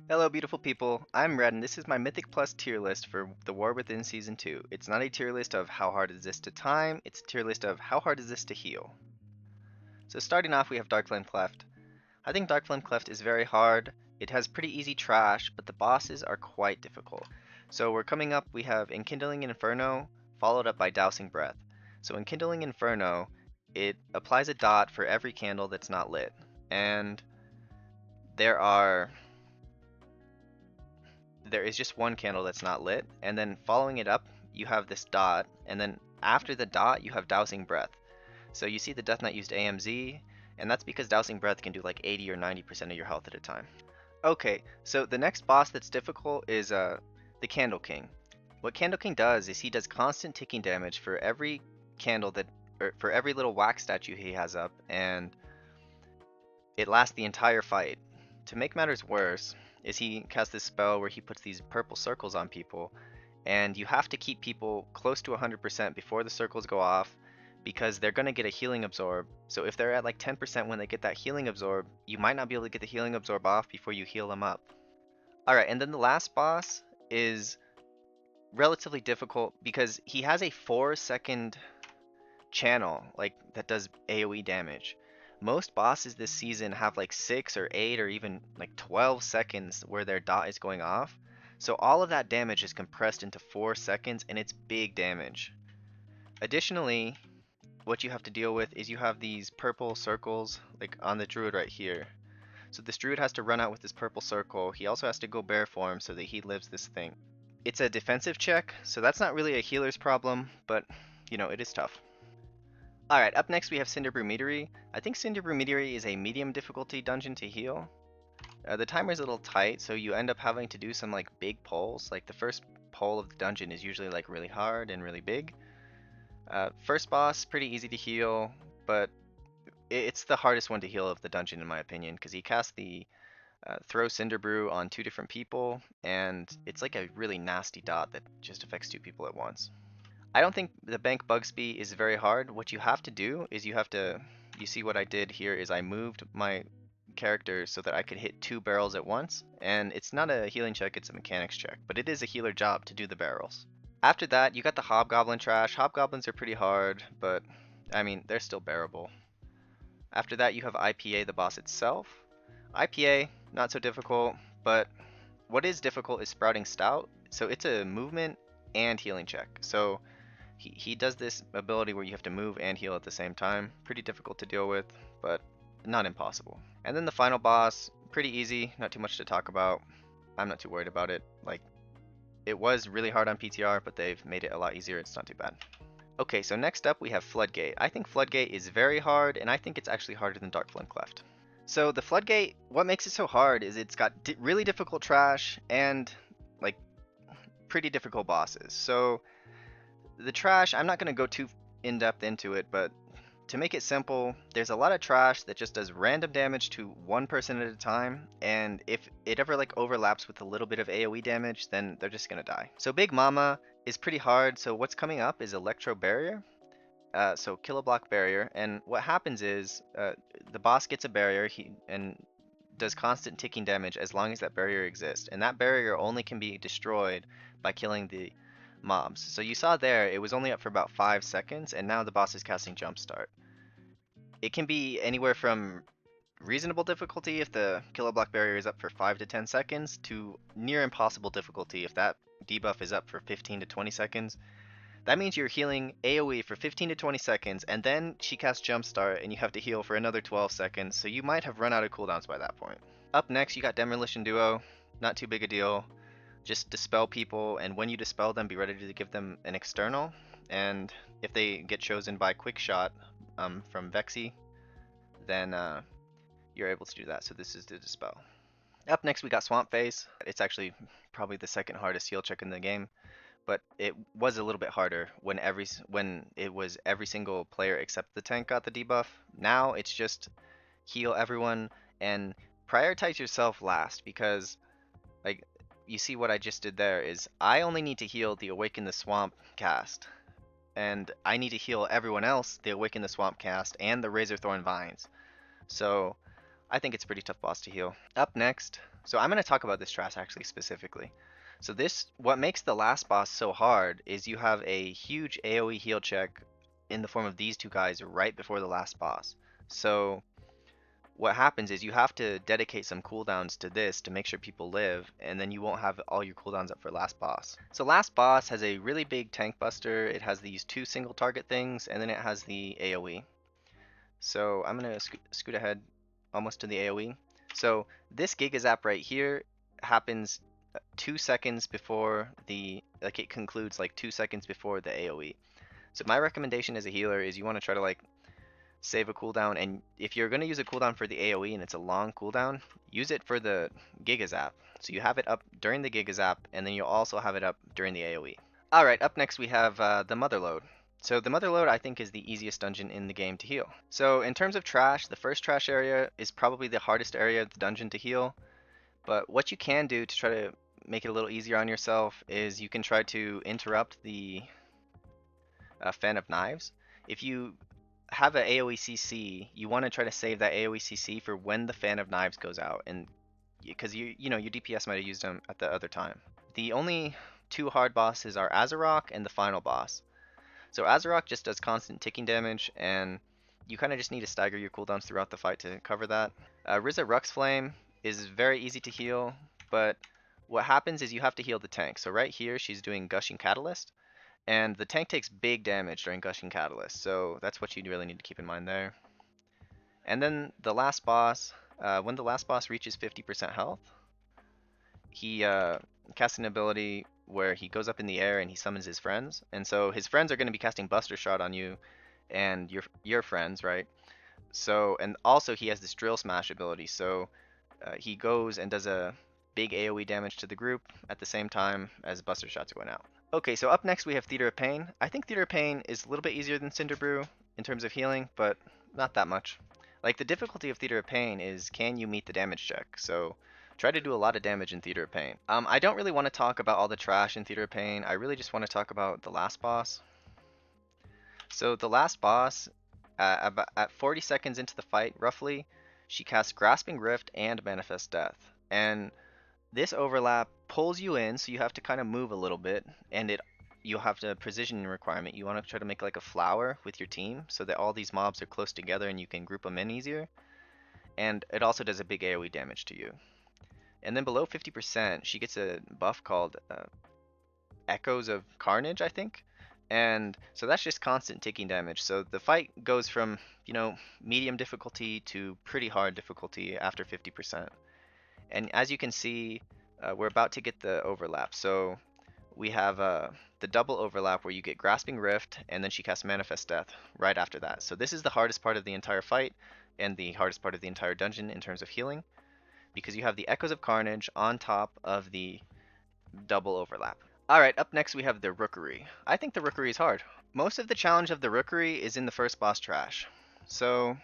Hello beautiful people, I'm Red and this is my Mythic Plus tier list for The War Within Season 2. It's not a tier list of how hard is this to time, it's a tier list of how hard is this to heal. So starting off we have Dark Flame Cleft. I think Dark Flame Cleft is very hard, it has pretty easy trash, but the bosses are quite difficult. So we're coming up, we have Enkindling Inferno, followed up by Dousing Breath. So Enkindling Inferno, it applies a dot for every candle that's not lit. And there are there is just one candle that's not lit, and then following it up, you have this dot, and then after the dot, you have Dousing Breath. So you see the Death Knight used AMZ, and that's because Dousing Breath can do like 80 or 90% of your health at a time. Okay, so the next boss that's difficult is the Candle King. What Candle King does is he does constant ticking damage for every candle that, or for every little wax statue he has up, and it lasts the entire fight. To make matters worse, is he casts this spell where he puts these purple circles on people, and you have to keep people close to 100% before the circles go off, because they're going to get a healing absorb. So if they're at like 10% when they get that healing absorb, you might not be able to get the healing absorb off before you heal them up. Alright, and then the last boss is relatively difficult because he has a 4-second channel like that does AoE damage. Most bosses this season have like 6 or 8 or even like 12 seconds where their dot is going off. So all of that damage is compressed into 4 seconds and it's big damage. Additionally, what you have to deal with is you have these purple circles like on the druid right here. So this druid has to run out with this purple circle. He also has to go bear form so that he lives this thing. It's a defensive check, so that's not really a healer's problem, but you know, it is tough. Alright, up next we have Cinder Meteor. I think Cinder Meteor is a medium difficulty dungeon to heal. The timer is a little tight, so you end up having to do some like big pulls. Like the first pull of the dungeon is usually like really hard and really big. First boss, pretty easy to heal, but it's the hardest one to heal of the dungeon in my opinion, because he casts the throw Cinder Brew on 2 different people, and it's like a really nasty dot that just affects 2 people at once. I don't think the Bank Bugsby is very hard. What you have to do is you see what I did here is I moved my character so that I could hit 2 barrels at once, and it's not a healing check, it's a mechanics check, but it is a healer job to do the barrels. After that, you got the Hobgoblin trash. Hobgoblins are pretty hard, but I mean, they're still bearable. After that, you have IPA, the boss itself. IPA, not so difficult, but what is difficult is Sprouting Stout. So it's a movement and healing check. So he does this ability where you have to move and heal at the same time. Pretty difficult to deal with, but not impossible. And then the final boss, pretty easy, not too much to talk about. I'm not too worried about it. Like, it was really hard on PTR, but they've made it a lot easier. It's not too bad. Okay, so next up we have Floodgate. I think Floodgate is very hard, and I think it's actually harder than Dark Flame Cleft. So the Floodgate, what makes it so hard is it's got really difficult trash and like pretty difficult bosses. So the trash, I'm not going to go too in-depth into it, but to make it simple, there's a lot of trash that just does random damage to one person at a time, and if it ever like overlaps with a little bit of AoE damage, then they're just going to die. So Big Mama is pretty hard, so what's coming up is Electro Barrier. So kill a block barrier, and what happens is the boss gets a barrier and does constant ticking damage as long as that barrier exists, and that barrier only can be destroyed by killing the mobs. So you saw there, it was only up for about 5 seconds, and now the boss is casting Jumpstart. It can be anywhere from reasonable difficulty if the kill a block barrier is up for 5 to 10 seconds to near impossible difficulty if that debuff is up for 15 to 20 seconds. That means you're healing AoE for 15 to 20 seconds, and then she casts Jumpstart, and you have to heal for another 12 seconds, so you might have run out of cooldowns by that point. Up next, you got Demolition Duo. Not too big a deal. Just dispel people, and when you dispel them, be ready to give them an external. And if they get chosen by Quick Shot from Vexy, then you're able to do that. So this is the dispel. Up next, we got Swamp Face. It's actually probably the second hardest heal check in the game, but it was a little bit harder when it was every single player except the tank got the debuff. Now it's just heal everyone and prioritize yourself last, because like you see what I just did there is I only need to heal the Awaken the Swamp cast, and I need to heal everyone else the Awaken the Swamp cast and the Razorthorn Vines. So I think it's a pretty tough boss to heal. Up next, So I'm going to talk about this trash actually specifically. So what makes the last boss so hard is you have a huge AoE heal check in the form of these two guys right before the last boss. So what happens is you have to dedicate some cooldowns to this to make sure people live, and then you won't have all your cooldowns up for last boss. So last boss has a really big tank buster. It has these two single target things, and then it has the AoE. So I'm gonna scoot ahead almost to the AoE. So this Giga Zap right here happens 2 seconds before like it concludes like 2 seconds before the AoE. So my recommendation as a healer is you want to try to like save a cooldown, and if you're going to use a cooldown for the AoE and it's a long cooldown, use it for the Giga Zap. So you have it up during the Giga Zap, and then you'll also have it up during the AoE. Alright, up next we have the Motherload. So the Motherload I think is the easiest dungeon in the game to heal. So in terms of trash, the first trash area is probably the hardest area of the dungeon to heal. But what you can do to try to make it a little easier on yourself is you can try to interrupt the Fan of Knives. If you have an AoE CC, you want to try to save that AoE CC for when the Fan of Knives goes out, and because you know your DPS might have used them at the other time. The only two hard bosses are Azarok and the final boss. So Azarok just does constant ticking damage, and you kind of just need to stagger your cooldowns throughout the fight to cover that. Riza Rux Flame is very easy to heal, but what happens is you have to heal the tank. So right here she's doing Gushing Catalyst, and the tank takes big damage during Gushing Catalyst, so that's what you really need to keep in mind there. And then the last boss, when the last boss reaches 50% health, he casts an ability where he goes up in the air and he summons his friends. And so his friends are going to be casting Buster Shot on you and your friends, right? So, and also he has this Drill Smash ability, so he goes and does a big AoE damage to the group at the same time as Buster Shots are going out. Okay, so up next we have Theater of Pain. I think Theater of Pain is a little bit easier than Cinder Brew in terms of healing, but not that much. Like, the difficulty of Theater of Pain is can you meet the damage check? So try to do a lot of damage in Theater of Pain. I don't really want to talk about all the trash in Theater of Pain. I really just want to talk about the last boss. So the last boss, at 40 seconds into the fight, roughly, she casts Grasping Rift and Manifest Death. And this overlap pulls you in, so you have to kind of move a little bit, and you have a precision requirement. You want to try to make like a flower with your team so that all these mobs are close together and you can group them in easier. And it also does a big AoE damage to you. And then below 50%, she gets a buff called Echoes of Carnage, I think. And so that's just constant ticking damage. So the fight goes from, you know, medium difficulty to pretty hard difficulty after 50%. And as you can see, we're about to get the overlap. So we have the double overlap where you get Grasping Rift, and then she casts Manifest Death right after that. So this is the hardest part of the entire fight, and the hardest part of the entire dungeon in terms of healing, because you have the Echoes of Carnage on top of the double overlap. Alright, up next we have the Rookery. I think the Rookery is hard. Most of the challenge of the Rookery is in the first boss trash. So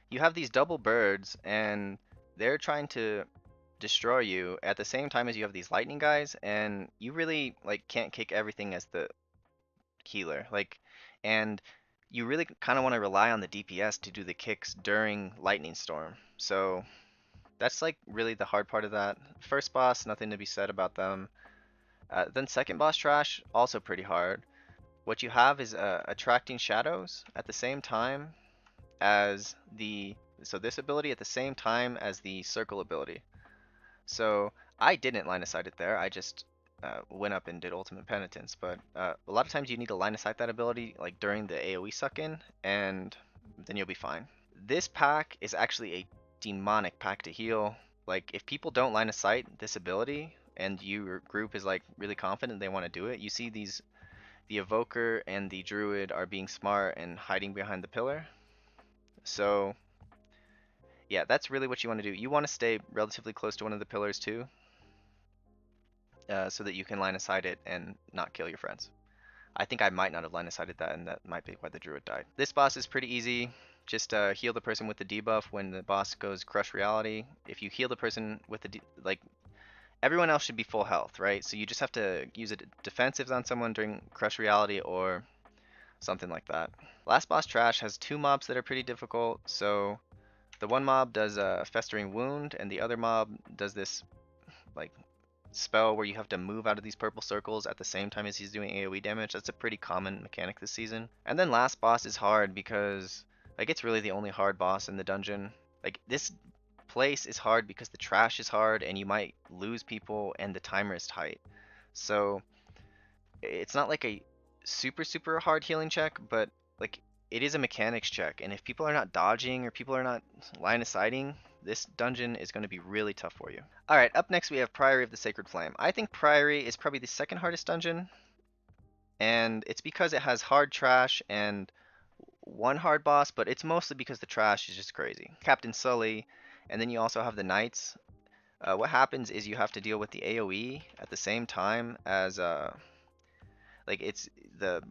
you have these double birds, and they're trying to destroy you at the same time as you have these lightning guys, and you really like can't kick everything as the healer. And you really kind of want to rely on the DPS to do the kicks during lightning storm. So that's like really the hard part of that. First boss, nothing to be said about them. Then second boss trash, also pretty hard. What you have is attracting shadows at the same time as this ability at the same time as the circle ability. So I didn't line of sight it there. I just went up and did Ultimate Penitence. But a lot of times you need to line of sight that ability like during the AoE suck-in, and then you'll be fine. This pack is actually a demonic pack to heal. Like, if people don't line of sight this ability and your group is like really confident they want to do it, you see the Evoker and the Druid are being smart and hiding behind the pillar. So yeah, that's really what you want to do. You want to stay relatively close to one of the pillars too, so that you can line of sight it and not kill your friends. I think I might not have line of sighted that, and that might be why the Druid died. This boss is pretty easy. Just heal the person with the debuff when the boss goes Crush Reality. If you heal the person with the everyone else should be full health, right? So you just have to use a defensives on someone during Crush Reality or something like that. Last boss trash has two mobs that are pretty difficult, so The one mob does a Festering Wound, and the other mob does this like spell where you have to move out of these purple circles at the same time as he's doing AoE damage. That's a pretty common mechanic this season. And then last boss is hard because like it's really the only hard boss in the dungeon. Like this place is hard because the trash is hard and you might lose people and the timer is tight. So it's not like a super hard healing check, but like it is a mechanics check, and if people are not dodging or people are not line of sighting, this dungeon is going to be really tough for you. Alright, up next we have Priary of the Sacred Flame. I think Priary is probably the second hardest dungeon, and it's because it has hard trash and one hard boss, but it's mostly because the trash is just crazy. Captain Sully, and then you also have the Knights. What happens is you have to deal with the AoE at the same time as like it's the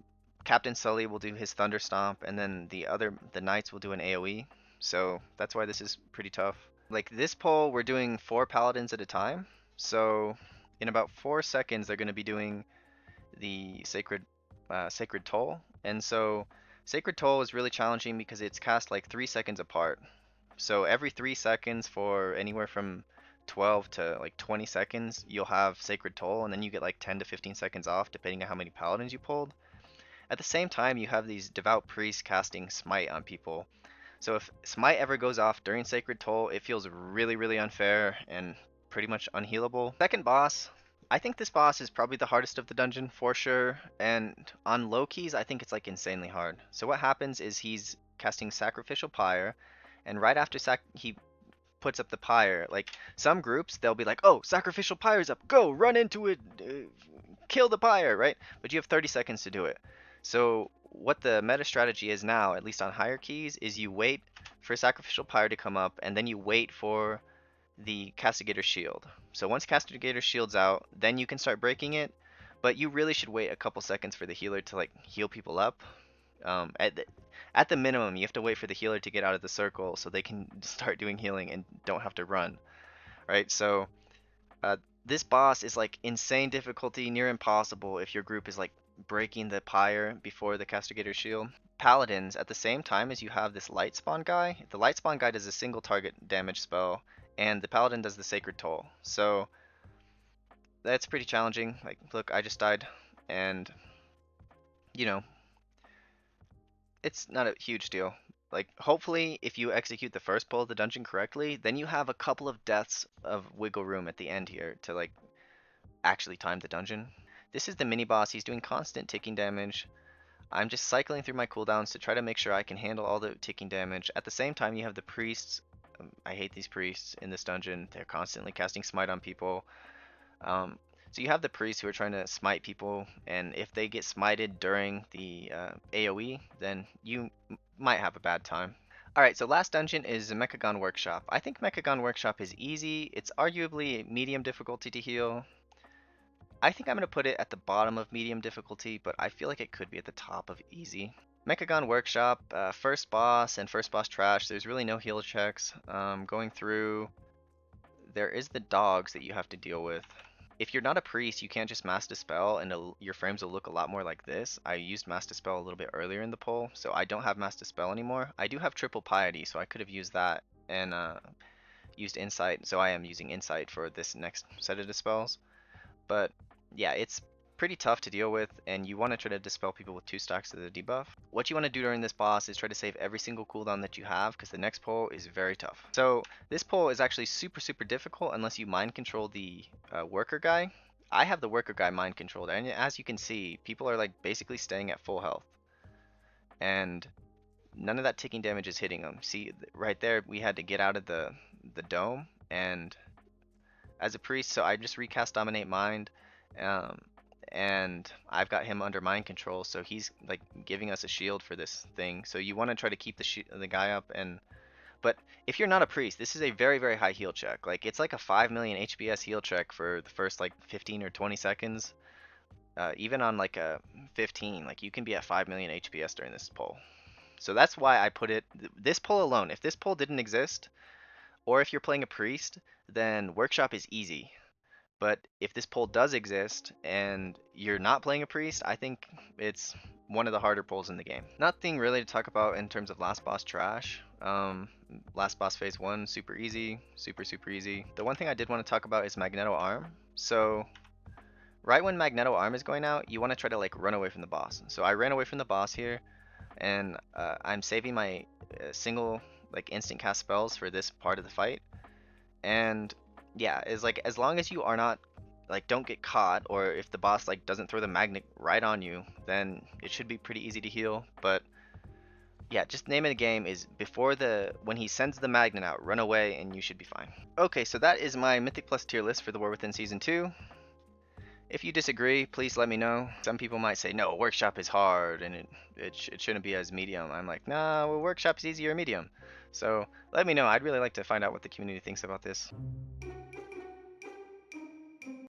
Captain Sully will do his Thunder Stomp, and then the Knights will do an AoE. So that's why this is pretty tough. Like this poll, we're doing 4 Paladins at a time. So in about 4 seconds, they're going to be doing the Sacred Toll. And so Sacred Toll is really challenging because it's cast like 3 seconds apart. So every 3 seconds for anywhere from 12 to like 20 seconds, you'll have Sacred Toll, and then you get like 10 to 15 seconds off depending on how many Paladins you pulled. At the same time, you have these devout priests casting Smite on people. So if Smite ever goes off during Sacred Toll, it feels really unfair and pretty much unhealable. Second boss, I think this boss is probably the hardest of the dungeon for sure, and on low keys, I think it's like insanely hard. So what happens is he's casting Sacrificial Pyre, and right after he puts up the pyre, like some groups, they'll be like, oh, Sacrificial Pyre's up, go, run into it, kill the pyre, right? But you have 30 seconds to do it. So what the meta strategy is now, at least on higher keys, is you wait for Sacrificial Pyre to come up, and then you wait for the Castigator Shield. So once Castigator Shield's out, then you can start breaking it, but you really should wait a couple seconds for the healer to like heal people up. At the minimum, you have to wait for the healer to get out of the circle so they can start doing healing and don't have to run, right? So this boss is like insane difficulty, near impossible if your group is like breaking the pyre before the Castigator Shield. Paladins, at the same time as you have this Light Spawn guy, the Light Spawn guy does a single target damage spell, and the Paladin does the Sacred Toll. So that's pretty challenging. Like, look, I just died, and you know, it's not a huge deal. Like, hopefully, if you execute the first pull of the dungeon correctly, then you have a couple of deaths of wiggle room at the end here to like actually time the dungeon. This is the mini boss. He's doing constant ticking damage. I'm just cycling through my cooldowns to try to make sure I can handle all the ticking damage. At the same time, you have the priests. I hate these priests in this dungeon. They're constantly casting smite on people. So you have the priests who are trying to smite people, and if they get smited during the AoE, then you might have a bad time. Alright, so last dungeon is Mechagon Workshop. I think Mechagon Workshop is easy. It's arguably medium difficulty to heal. I think I'm going to put it at the bottom of medium difficulty, but I feel like it could be at the top of easy. Mechagon Workshop, first boss and first boss trash. There's really no heal checks. Going through, there is the dogs that you have to deal with. If you're not a priest, you can't just Mass Dispel, and your frames will look a lot more like this. I used Mass Dispel a little bit earlier in the poll, so I don't have Mass Dispel anymore. I do have Triple Piety, so I could have used that and used Insight, so I am using Insight for this next set of dispels. But yeah, it's pretty tough to deal with, and you want to try to dispel people with 2 stacks of the debuff. What you want to do during this boss is try to save every single cooldown that you have, because the next pull is very tough. So this pull is actually super difficult unless you mind control the worker guy. I have the worker guy mind controlled, and as you can see, people are like basically staying at full health, and none of that ticking damage is hitting them. See right there, we had to get out of the dome, and as a priest, so I just recast Dominate Mind. And I've got him under mind control, so he's like giving us a shield for this thing. So you want to try to keep the guy up, but if you're not a priest, this is a very high heal check. Like it's like a 5 million HPS heal check for the first like 15 or 20 seconds. Even on like a 15, like you can be at 5 million HPS during this pull. So that's why I put it this pull alone. If this pull didn't exist, or if you're playing a priest, then Workshop is easy. But if this pull does exist and you're not playing a priest, I think it's one of the harder pulls in the game. Nothing really to talk about in terms of last boss trash. Last boss phase 1, super easy, super easy. The one thing I did want to talk about is Magneto Arm. So right when Magneto Arm is going out, you want to try to like run away from the boss. So I ran away from the boss here, and I'm saving my single like instant cast spells for this part of the fight. And yeah, is like as long as you are not like don't get caught, or if the boss like doesn't throw the magnet right on you, then it should be pretty easy to heal. But yeah, just name of the game is when he sends the magnet out, run away and you should be fine. Okay, so that is my Mythic Plus tier list for the War Within Season 2. If you disagree, please let me know. Some people might say, no, Workshop is hard and it shouldn't be as medium. I'm like, nah, well, Workshop is easier medium. So let me know. I'd really like to find out what the community thinks about this.